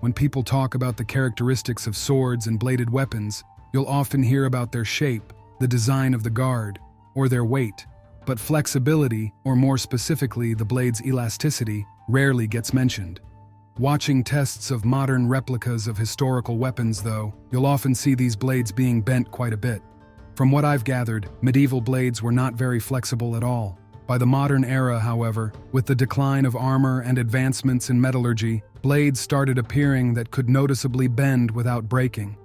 When people talk about the characteristics of swords and bladed weapons, you'll often hear about their shape, the design of the guard, or their weight. But flexibility, or more specifically the blade's elasticity, rarely gets mentioned. Watching tests of modern replicas of historical weapons, though, you'll often see these blades being bent quite a bit. From what I've gathered, medieval blades were not very flexible at all. By the modern era, however, with the decline of armor and advancements in metallurgy, blades started appearing that could noticeably bend without breaking.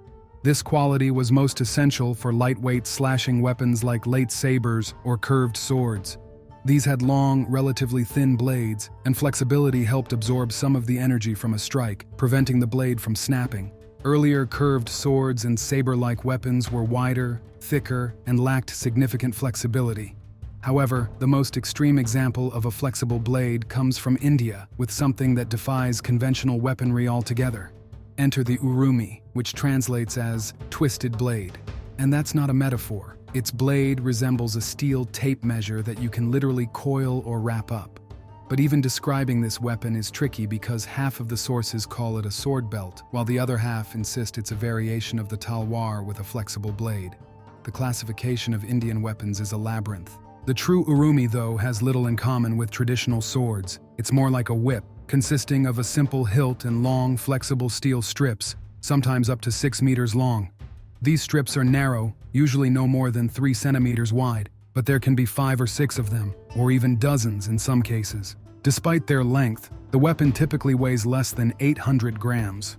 This quality was most essential for lightweight slashing weapons like late sabers or curved swords. These had long, relatively thin blades, and flexibility helped absorb some of the energy from a strike, preventing the blade from snapping. Earlier curved swords and saber-like weapons were wider, thicker, and lacked significant flexibility. However, the most extreme example of a flexible blade comes from India, with something that defies conventional weaponry altogether. Enter the Urumi, which translates as twisted blade. And that's not a metaphor. Its blade resembles a steel tape measure that you can literally coil or wrap up. But even describing this weapon is tricky because half of the sources call it a sword belt, while the other half insist it's a variation of the talwar with a flexible blade. The classification of Indian weapons is a labyrinth. The true Urumi, though, has little in common with traditional swords. It's more like a whip, consisting of a simple hilt and long, flexible steel strips, sometimes up to 6 meters long. These strips are narrow, usually no more than 3 centimeters wide, but there can be 5 or 6 of them, or even dozens in some cases. Despite their length, the weapon typically weighs less than 800 grams.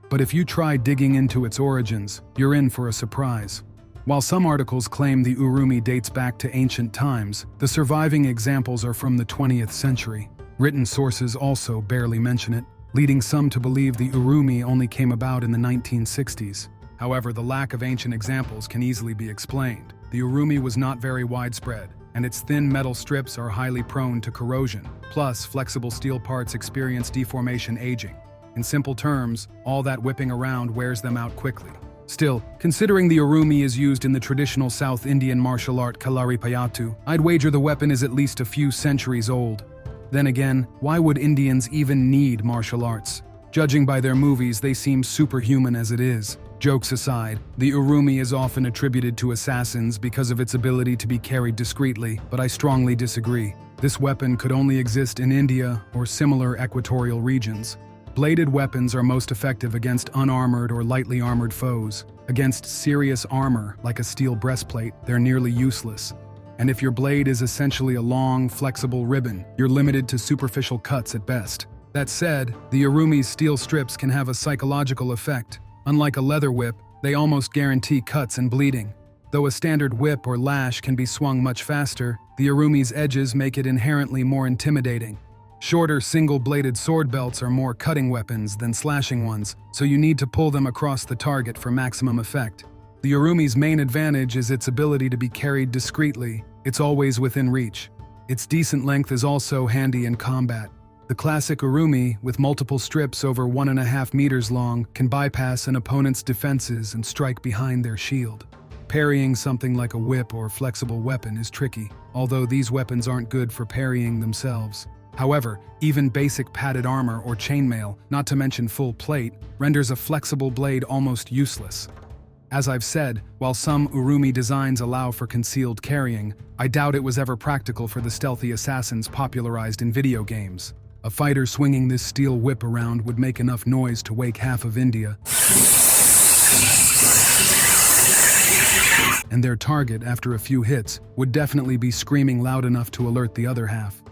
But if you try digging into its origins, you're in for a surprise. While some articles claim the Urumi dates back to ancient times, the surviving examples are from the 20th century. Written sources also barely mention it, leading some to believe the Urumi only came about in the 1960s. However, the lack of ancient examples can easily be explained. The Urumi was not very widespread, and its thin metal strips are highly prone to corrosion. Plus, flexible steel parts experience deformation aging. In simple terms, all that whipping around wears them out quickly. Still, considering the Urumi is used in the traditional South Indian martial art Kalaripayattu, I'd wager the weapon is at least a few centuries old. Then again, why would Indians even need martial arts? Judging by their movies, they seem superhuman as it is. Jokes aside, the Urumi is often attributed to assassins because of its ability to be carried discreetly, but I strongly disagree. This weapon could only exist in India or similar equatorial regions. Bladed weapons are most effective against unarmored or lightly armored foes. Against serious armor, like a steel breastplate, they're nearly useless. And if your blade is essentially a long, flexible ribbon, you're limited to superficial cuts at best. That said, the Urumi's steel strips can have a psychological effect. Unlike a leather whip, they almost guarantee cuts and bleeding. Though a standard whip or lash can be swung much faster, the Urumi's edges make it inherently more intimidating. Shorter single-bladed sword belts are more cutting weapons than slashing ones, so you need to pull them across the target for maximum effect. The Urumi's main advantage is its ability to be carried discreetly. It's always within reach. Its decent length is also handy in combat. The classic Urumi, with multiple strips over 1.5 meters long, can bypass an opponent's defenses and strike behind their shield. Parrying something like a whip or flexible weapon is tricky, although these weapons aren't good for parrying themselves. However, even basic padded armor or chainmail, not to mention full plate, renders a flexible blade almost useless. As I've said, while some Urumi designs allow for concealed carrying, I doubt it was ever practical for the stealthy assassins popularized in video games. A fighter swinging this steel whip around would make enough noise to wake half of India. And their target, after a few hits, would definitely be screaming loud enough to alert the other half.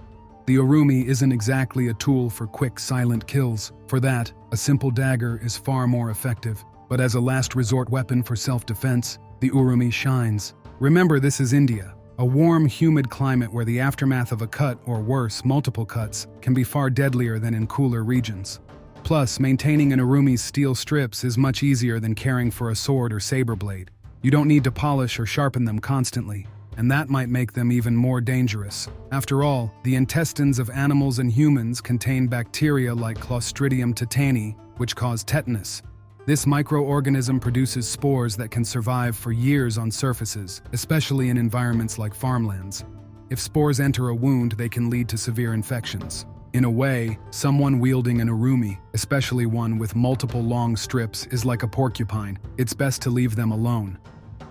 The Urumi isn't exactly a tool for quick, silent kills. For that, a simple dagger is far more effective. But as a last resort weapon for self-defense, the Urumi shines. Remember, this is India, a warm, humid climate where the aftermath of a cut, or worse, multiple cuts, can be far deadlier than in cooler regions. Plus, maintaining an Urumi's steel strips is much easier than caring for a sword or saber blade. You don't need to polish or sharpen them constantly, and that might make them even more dangerous. After all, the intestines of animals and humans contain bacteria like Clostridium tetani, which cause tetanus. This microorganism produces spores that can survive for years on surfaces, especially in environments like farmlands. If spores enter a wound, they can lead to severe infections. In a way, someone wielding an Urumi, especially one with multiple long strips, is like a porcupine. It's best to leave them alone.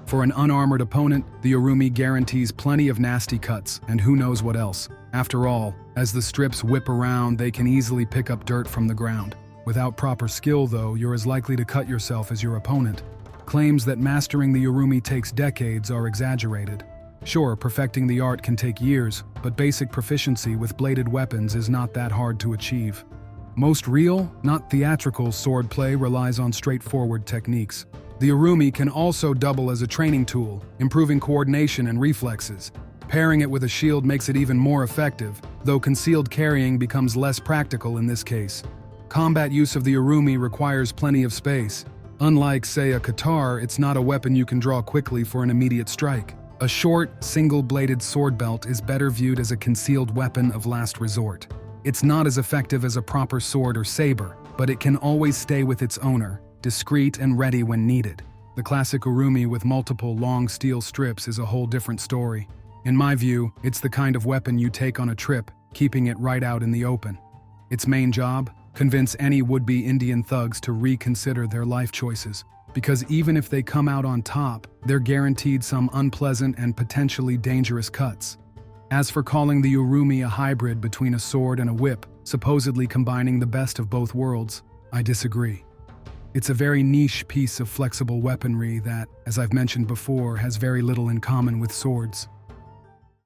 For an unarmored opponent, the Urumi guarantees plenty of nasty cuts, and who knows what else. After all, as the strips whip around, they can easily pick up dirt from the ground. Without proper skill, though, you're as likely to cut yourself as your opponent. Claims that mastering the Urumi takes decades are exaggerated. Sure, perfecting the art can take years, but basic proficiency with bladed weapons is not that hard to achieve. Most real, not theatrical swordplay relies on straightforward techniques. The Urumi can also double as a training tool, improving coordination and reflexes. Pairing it with a shield makes it even more effective, though concealed carrying becomes less practical in this case. Combat use of the Urumi requires plenty of space. Unlike, say, a katar, it's not a weapon you can draw quickly for an immediate strike. A short, single-bladed sword belt is better viewed as a concealed weapon of last resort. It's not as effective as a proper sword or saber, but it can always stay with its owner, discreet and ready when needed. The classic Urumi with multiple long steel strips is a whole different story. In my view, it's the kind of weapon you take on a trip, keeping it right out in the open. Its main job? Convince any would-be Indian thugs to reconsider their life choices. Because even if they come out on top, they're guaranteed some unpleasant and potentially dangerous cuts. As for calling the Urumi a hybrid between a sword and a whip, supposedly combining the best of both worlds, I disagree. It's a very niche piece of flexible weaponry that, as I've mentioned before, has very little in common with swords.